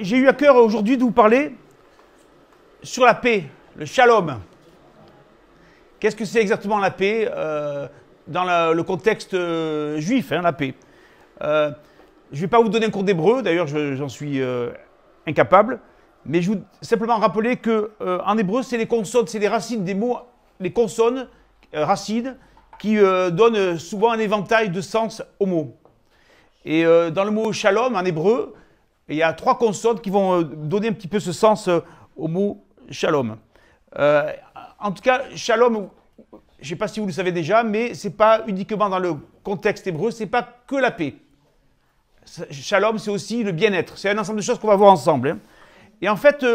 J'ai eu à cœur aujourd'hui de vous parler sur la paix, le shalom. Qu'est-ce que c'est exactement la paix dans le contexte juif, la paix. Je ne vais pas vous donner un cours d'hébreu, d'ailleurs j'en suis incapable, mais je vais simplement rappeler qu'en hébreu, c'est les consonnes, c'est les racines des mots, les consonnes, racines, qui donnent souvent un éventail de sens aux mots. Et dans le mot shalom, en hébreu, il y a 3 consonnes qui vont donner un petit peu ce sens au mot shalom. En tout cas, shalom, je ne sais pas si vous le savez déjà, mais ce n'est pas uniquement dans le contexte hébreu, ce n'est pas que la paix. Shalom, c'est aussi le bien-être. C'est un ensemble de choses qu'on va voir ensemble. Et en fait,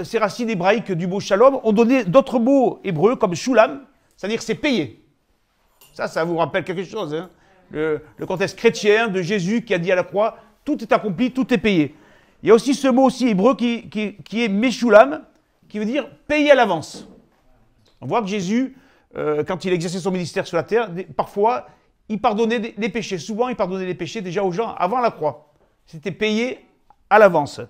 ces racines hébraïques du mot shalom ont donné d'autres mots hébreux comme shulam, c'est-à-dire c'est payé. Ça vous rappelle quelque chose. Le contexte chrétien de Jésus qui a dit à la croix, tout est accompli, tout est payé. Il y a aussi ce mot aussi hébreu qui est meshulam, qui veut dire payer à l'avance. On voit que Jésus, quand il exerçait son ministère sur la terre, parfois, il pardonnait les péchés. Souvent, il pardonnait les péchés déjà aux gens avant la croix. C'était payé à l'avance.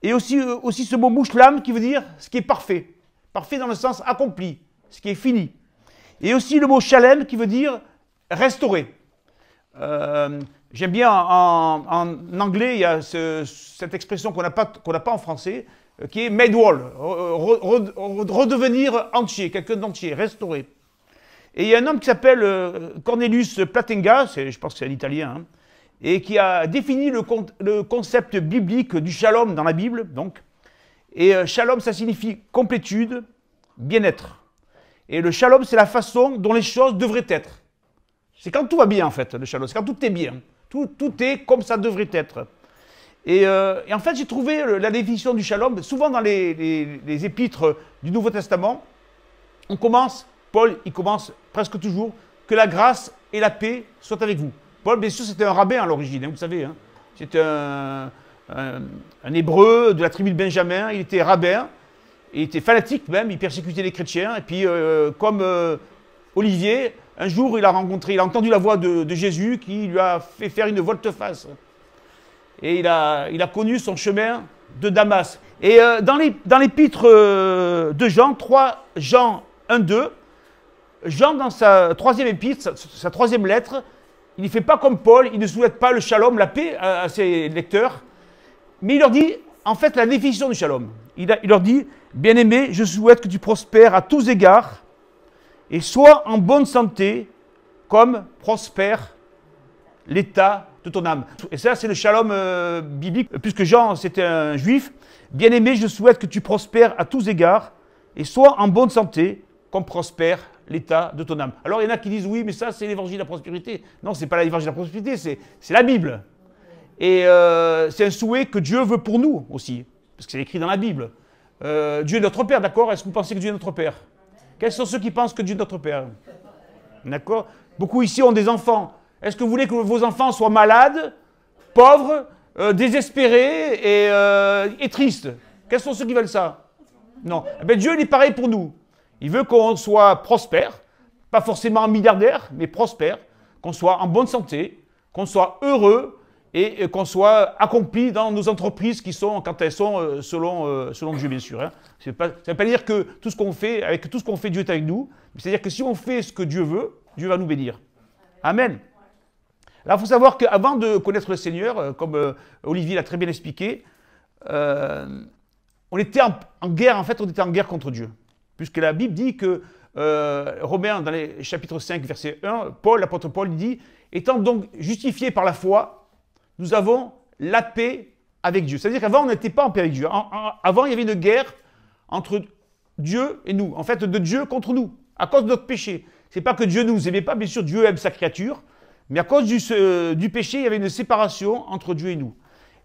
Et aussi ce mot mouchlam qui veut dire ce qui est parfait. Parfait dans le sens accompli, ce qui est fini. Et aussi le mot shalem qui veut dire restaurer. J'aime bien en anglais, il y a cette expression qu'on n'a pas en français, qui est made whole, redevenir entier, quelqu'un d'entier, restaurer. Et il y a un homme qui s'appelle Cornelius Platenga, je pense que c'est un Italien, et qui a défini le concept biblique du shalom dans la Bible. Donc. Et shalom, ça signifie complétude, bien-être. Et le shalom, c'est la façon dont les choses devraient être. C'est quand tout va bien, en fait, le shalom, c'est quand tout est bien. Tout est comme ça devrait être. Et en fait, j'ai trouvé la définition du shalom, souvent dans les épîtres du Nouveau Testament, Paul, il commence presque toujours, que la grâce et la paix soient avec vous. Paul, bien sûr, c'était un rabbin à l'origine, vous savez. C'était un hébreu de la tribu de Benjamin, il était rabbin, il était fanatique même, il persécutait les chrétiens. Et puis, comme Olivier, un jour, il a entendu la voix de Jésus qui lui a fait faire une volte-face. Et il a connu son chemin de Damas. Et dans l'épître de Jean, 3 Jean 1, 2, Jean, dans sa 3e épître, sa 3e lettre, il ne fait pas comme Paul, il ne souhaite pas le shalom, la paix à ses lecteurs, mais il leur dit, en fait, la définition du shalom. Il leur dit, bien-aimé, je souhaite que tu prospères à tous égards et sois en bonne santé comme prospère l'état de ton âme. Et ça, c'est le shalom biblique, puisque Jean, c'était un juif. Bien-aimé, je souhaite que tu prospères à tous égards et sois en bonne santé comme prospère l'état de ton âme. Alors, il y en a qui disent, oui, mais ça, c'est l'évangile de la prospérité. Non, ce n'est pas l'évangile de la prospérité, c'est la Bible. Et c'est un souhait que Dieu veut pour nous aussi, parce que c'est écrit dans la Bible. Dieu est notre Père, d'accord? Est-ce que vous pensez que Dieu est notre Père? Quels sont ceux qui pensent que Dieu est notre Père? D'accord? Beaucoup ici ont des enfants. Est-ce que vous voulez que vos enfants soient malades, pauvres, désespérés et tristes? Quels sont ceux qui veulent ça? Non. Eh bien, Dieu il est pareil pour nous. Il veut qu'on soit prospère, pas forcément milliardaire, mais prospère, qu'on soit en bonne santé, qu'on soit heureux et qu'on soit accompli dans nos entreprises quand elles sont selon Dieu, bien sûr. Ça ne veut pas dire que tout ce qu'on fait, avec tout ce qu'on fait, Dieu est avec nous. C'est-à-dire que si on fait ce que Dieu veut, Dieu va nous bénir. Amen. Alors, il faut savoir qu'avant de connaître le Seigneur, comme Olivier l'a très bien expliqué, on était en guerre, en fait, on était en guerre contre Dieu. Puisque la Bible dit que, Romains, dans les chapitres 5, verset 1, l'apôtre Paul, il dit « Étant donc justifiés par la foi, nous avons la paix avec Dieu. » C'est-à-dire qu'avant, on n'était pas en paix avec Dieu. Avant, il y avait une guerre entre Dieu et nous. En fait, de Dieu contre nous, à cause de notre péché. Ce n'est pas que Dieu ne nous aimait pas, bien sûr, Dieu aime sa créature, mais à cause du péché, il y avait une séparation entre Dieu et nous.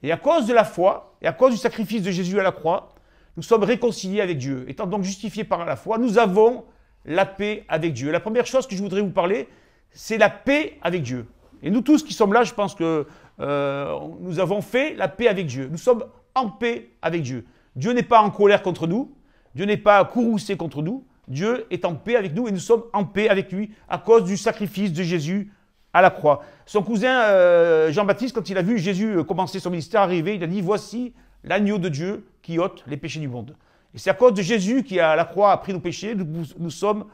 Et à cause de la foi, et à cause du sacrifice de Jésus à la croix, nous sommes réconciliés avec Dieu. Étant donc justifiés par la foi, nous avons la paix avec Dieu. La première chose que je voudrais vous parler, c'est la paix avec Dieu. Et nous tous qui sommes là, je pense que nous avons fait la paix avec Dieu. Nous sommes en paix avec Dieu. Dieu n'est pas en colère contre nous. Dieu n'est pas courroucé contre nous. Dieu est en paix avec nous et nous sommes en paix avec lui à cause du sacrifice de Jésus à la croix. Son cousin Jean-Baptiste, quand il a vu Jésus commencer son ministère arriver, il a dit « Voici l'agneau de Dieu qui ôte les péchés du monde. Et c'est à cause de Jésus qui, à la croix, a pris nos péchés, nous sommes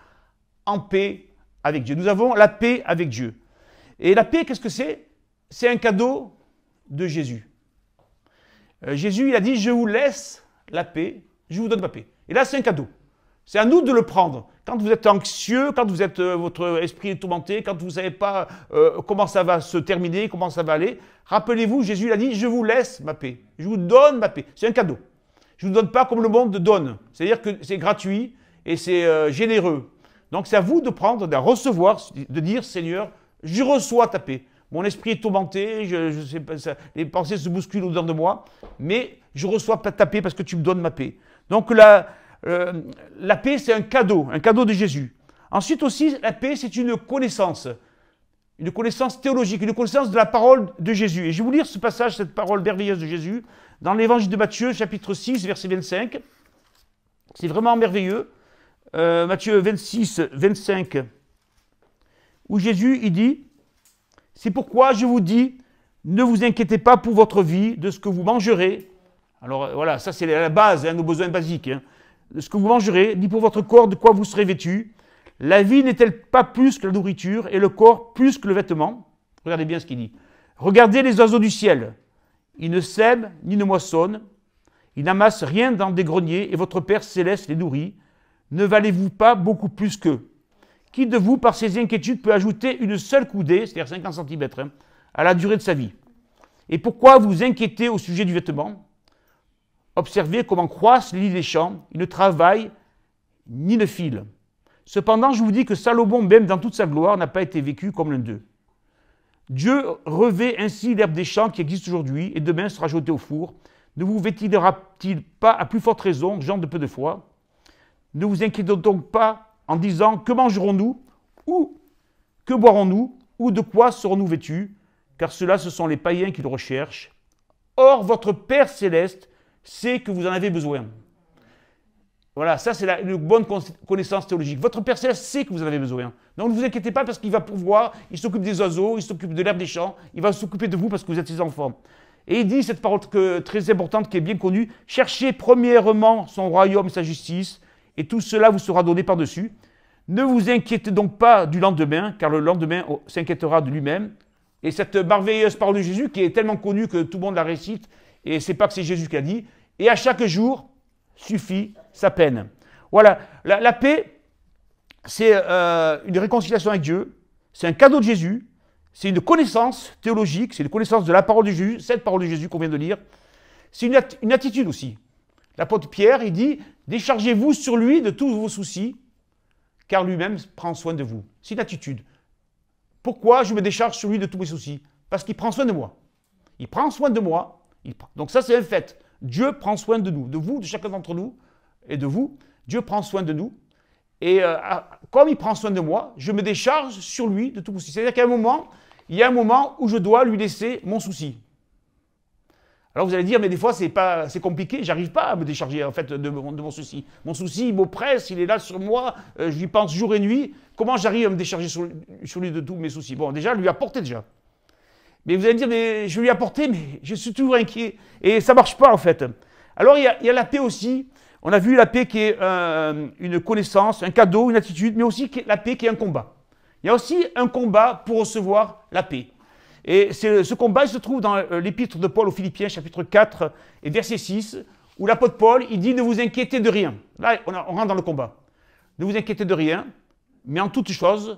en paix avec Dieu. Nous avons la paix avec Dieu. Et la paix, qu'est-ce que c'est? C'est un cadeau de Jésus. Jésus, il a dit, je vous laisse la paix, je vous donne ma paix. Et là, c'est un cadeau. C'est à nous de le prendre. Quand vous êtes anxieux, quand vous êtes, votre esprit est tourmenté, quand vous ne savez pas comment ça va se terminer, comment ça va aller, rappelez-vous, Jésus il a dit, je vous laisse ma paix, je vous donne ma paix. C'est un cadeau. Je ne vous donne pas comme le monde donne. C'est-à-dire que c'est gratuit et c'est généreux. Donc c'est à vous de prendre, de recevoir, de dire, Seigneur, je reçois ta paix. Mon esprit est tourmenté, je sais pas, les pensées se bousculent au-dedans de moi, mais je reçois ta paix parce que tu me donnes ma paix. Donc la paix, c'est un cadeau de Jésus. Ensuite aussi, la paix, c'est une connaissance théologique, une connaissance de la parole de Jésus. Et je vais vous lire ce passage, cette parole merveilleuse de Jésus, dans l'évangile de Matthieu, chapitre 6, verset 25. C'est vraiment merveilleux. Matthieu 26, 25, où Jésus, il dit, « C'est pourquoi je vous dis, ne vous inquiétez pas pour votre vie, de ce que vous mangerez. » Alors voilà, ça c'est la base, nos besoins basiques. De ce que vous mangerez, ni pour votre corps de quoi vous serez vêtu. La vie n'est-elle pas plus que la nourriture, et le corps plus que le vêtement? Regardez bien ce qu'il dit. Regardez les oiseaux du ciel. Ils ne sèment ni ne moissonnent. Ils n'amassent rien dans des greniers, et votre Père céleste les nourrit. Ne valez-vous pas beaucoup plus qu'eux? Qui de vous, par ses inquiétudes, peut ajouter une seule coudée, c'est-à-dire 50 cm, à la durée de sa vie? Et pourquoi vous inquiétez au sujet du vêtement? Observez comment croissent les lys des champs, ils ne travaillent ni ne filent. Cependant, je vous dis que Salomon, même dans toute sa gloire, n'a pas été vécu comme l'un d'eux. Dieu revêt ainsi l'herbe des champs qui existe aujourd'hui et demain sera jetée au four. Ne vous vêtira-t-il pas à plus forte raison, gens de peu de foi? Ne vous inquiétez donc pas en disant, que mangerons-nous, ou que boirons-nous, ou de quoi serons-nous vêtus? Car ceux-là, ce sont les païens qui le recherchent. Or, votre Père céleste sait que vous en avez besoin. Voilà, ça c'est une bonne connaissance théologique. Votre Père céleste sait que vous en avez besoin. Donc ne vous inquiétez pas parce qu'il va pourvoir, il s'occupe des oiseaux, il s'occupe de l'herbe des champs, il va s'occuper de vous parce que vous êtes ses enfants. Et il dit cette parole très importante qui est bien connue, « Cherchez premièrement son royaume et sa justice, et tout cela vous sera donné par-dessus. Ne vous inquiétez donc pas du lendemain, car le lendemain s'inquiétera de lui-même. » Et cette merveilleuse parole de Jésus qui est tellement connue que tout le monde la récite, et c'est pas que c'est Jésus qui a dit, « Et à chaque jour suffit sa peine. » Voilà, la paix, c'est une réconciliation avec Dieu, c'est un cadeau de Jésus, c'est une connaissance théologique, c'est une connaissance de la parole de Jésus, cette parole de Jésus qu'on vient de lire. C'est une attitude aussi. L'apôtre Pierre, il dit, « Déchargez-vous sur lui de tous vos soucis, car lui-même prend soin de vous. » C'est une attitude. Pourquoi je me décharge sur lui de tous mes soucis? Parce qu'il prend soin de moi. Il prend soin de moi. Donc ça, c'est un fait. Dieu prend soin de nous, de vous, de chacun d'entre nous, et de vous. Dieu prend soin de nous. Et comme il prend soin de moi, je me décharge sur lui de tout souci. C'est-à-dire qu'à un moment, il y a un moment où je dois lui laisser mon souci. Alors vous allez dire, mais des fois c'est compliqué, j'arrive pas à me décharger en fait de mon souci. Mon souci, il m'oppresse, il est là sur moi, je lui pense jour et nuit. Comment j'arrive à me décharger sur lui de tous mes soucis? Bon, déjà, lui apporter déjà. Mais vous allez me dire, mais je lui ai apporté, mais je suis toujours inquiet. Et ça ne marche pas en fait. Alors il y a la paix aussi. On a vu la paix qui est une connaissance, un cadeau, une attitude, mais aussi la paix qui est un combat. Il y a aussi un combat pour recevoir la paix. Et ce combat il se trouve dans l'épître de Paul aux Philippiens, chapitre 4 et verset 6, où l'apôtre Paul, il dit « Ne vous inquiétez de rien ». Là, on rentre dans le combat. « Ne vous inquiétez de rien, mais en toutes choses,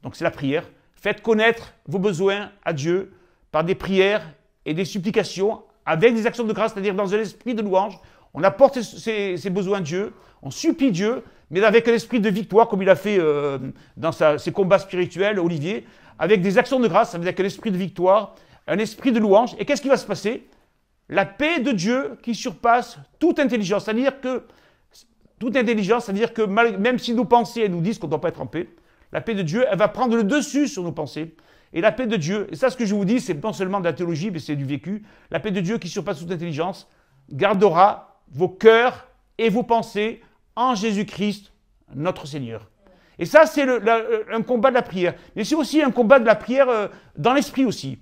donc c'est la prière, faites connaître vos besoins à Dieu par des prières et des supplications, avec des actions de grâce, c'est-à-dire dans un esprit de louange. On apporte ses besoins à Dieu, on supplie Dieu, mais avec un esprit de victoire, comme il a fait dans ses combats spirituels, Olivier, avec des actions de grâce, avec un esprit de victoire, un esprit de louange. Et qu'est-ce qui va se passer? La paix de Dieu qui surpasse toute intelligence. C'est-à-dire que, même si nos pensées nous disent qu'on ne doit pas être en paix, la paix de Dieu, elle va prendre le dessus sur nos pensées. Et la paix de Dieu, et ça ce que je vous dis, c'est non seulement de la théologie, mais c'est du vécu, la paix de Dieu qui surpasse toute intelligence, gardera vos cœurs et vos pensées en Jésus-Christ, notre Seigneur. Et ça, c'est un combat de la prière. Mais c'est aussi un combat de la prière dans l'esprit aussi.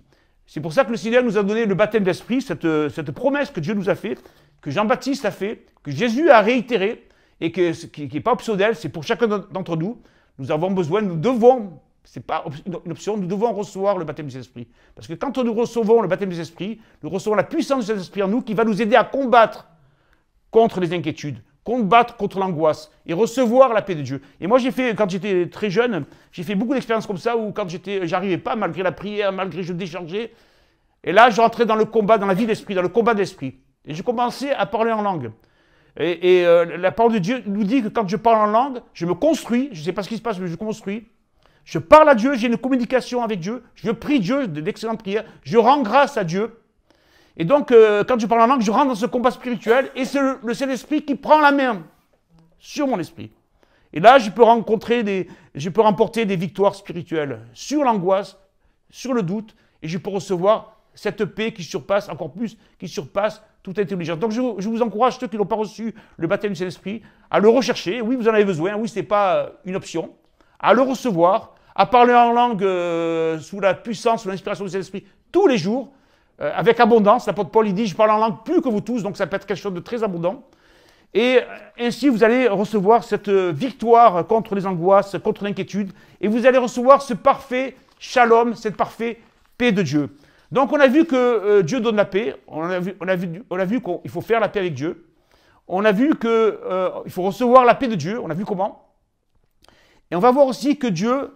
C'est pour ça que le Seigneur nous a donné le baptême d'esprit, cette promesse que Dieu nous a faite, que Jean-Baptiste a fait, que Jésus a réitéré, et qui n'est pas optionnel, c'est pour chacun d'entre nous. Nous avons besoin, nous devons, ce n'est pas une option, nous devons recevoir le baptême des esprits. Parce que quand nous recevons le baptême des esprits, nous recevons la puissance des esprits en nous qui va nous aider à combattre contre les inquiétudes, combattre contre l'angoisse et recevoir la paix de Dieu. Et moi, quand j'étais très jeune, j'ai fait beaucoup d'expériences comme ça où quand j'arrivais pas, malgré la prière, malgré que je déchargeais, et là, je rentrais dans le combat, dans la vie d'esprit, dans le combat d'esprit. Et je commençais à parler en langue. Et la parole de Dieu nous dit que quand je parle en langue, je me construis, je ne sais pas ce qui se passe, mais je construis. Je parle à Dieu, j'ai une communication avec Dieu, je prie Dieu, d'excellentes prières, je rends grâce à Dieu. Et donc, quand je parle en langue, je rentre dans ce combat spirituel et c'est le Saint-Esprit qui prend la main sur mon esprit. Et là, je peux remporter des victoires spirituelles sur l'angoisse, sur le doute, et je peux recevoir cette paix qui surpasse, encore plus, qui surpasse toute intelligence. Donc, je vous encourage, ceux qui n'ont pas reçu le baptême du Saint-Esprit, à le rechercher. Oui, vous en avez besoin. Oui, ce n'est pas une option. À le recevoir, à parler en langue sous la puissance, sous l'inspiration du Saint-Esprit, tous les jours, avec abondance. L'apôtre Paul, il dit, je parle en langue plus que vous tous, donc ça peut être quelque chose de très abondant. Et ainsi, vous allez recevoir cette victoire contre les angoisses, contre l'inquiétude, et vous allez recevoir ce parfait shalom, cette parfaite paix de Dieu. Donc, on a vu que Dieu donne la paix, on a vu qu'il faut faire la paix avec Dieu, on a vu qu'il faut recevoir la paix de Dieu, on a vu comment. Et on va voir aussi que Dieu,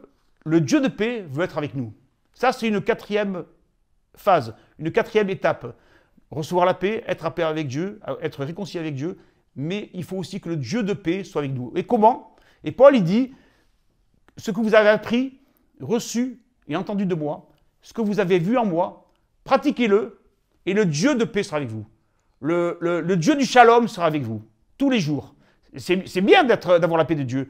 le Dieu de paix, veut être avec nous. Ça, c'est une quatrième phase, une quatrième étape. Recevoir la paix, être en paix avec Dieu, être réconcilié avec Dieu, mais il faut aussi que le Dieu de paix soit avec nous. Et comment? Et Paul, il dit, ce que vous avez appris, reçu et entendu de moi, ce que vous avez vu en moi, pratiquez-le, et le Dieu de paix sera avec vous. Le Dieu du shalom sera avec vous, tous les jours. C'est bien d'avoir la paix de Dieu,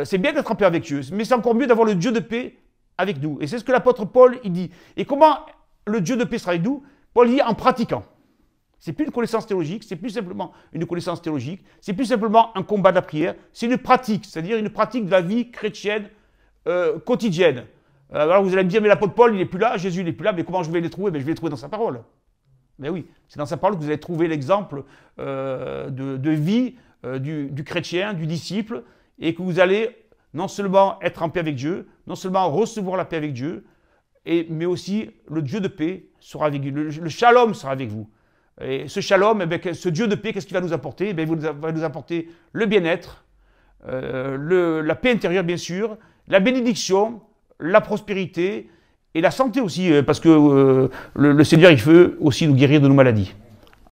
c'est bien d'être en paix avec Dieu, mais c'est encore mieux d'avoir le Dieu de paix avec nous. Et c'est ce que l'apôtre Paul, il dit. Et comment le Dieu de paix sera avec nous? Paul dit en pratiquant. C'est plus une connaissance théologique, c'est plus simplement une connaissance théologique, c'est plus simplement un combat de la prière, c'est une pratique, c'est-à-dire une pratique de la vie chrétienne quotidienne. Alors vous allez me dire, mais l'apôtre Paul, il n'est plus là, Jésus, il n'est plus là, mais comment je vais les trouver? Je vais les trouver dans sa parole. Mais oui, c'est dans sa parole que vous allez trouver l'exemple de vie du chrétien, du disciple, et que vous allez non seulement être en paix avec Dieu, non seulement recevoir la paix avec Dieu, mais aussi le Dieu de paix sera avec vous, le shalom sera avec vous. Et ce shalom, ce Dieu de paix, qu'est-ce qu'il va nous apporter? Il va nous apporter le bien-être, la paix intérieure bien sûr, la bénédiction, la prospérité et la santé aussi, parce que le Seigneur, il veut aussi nous guérir de nos maladies.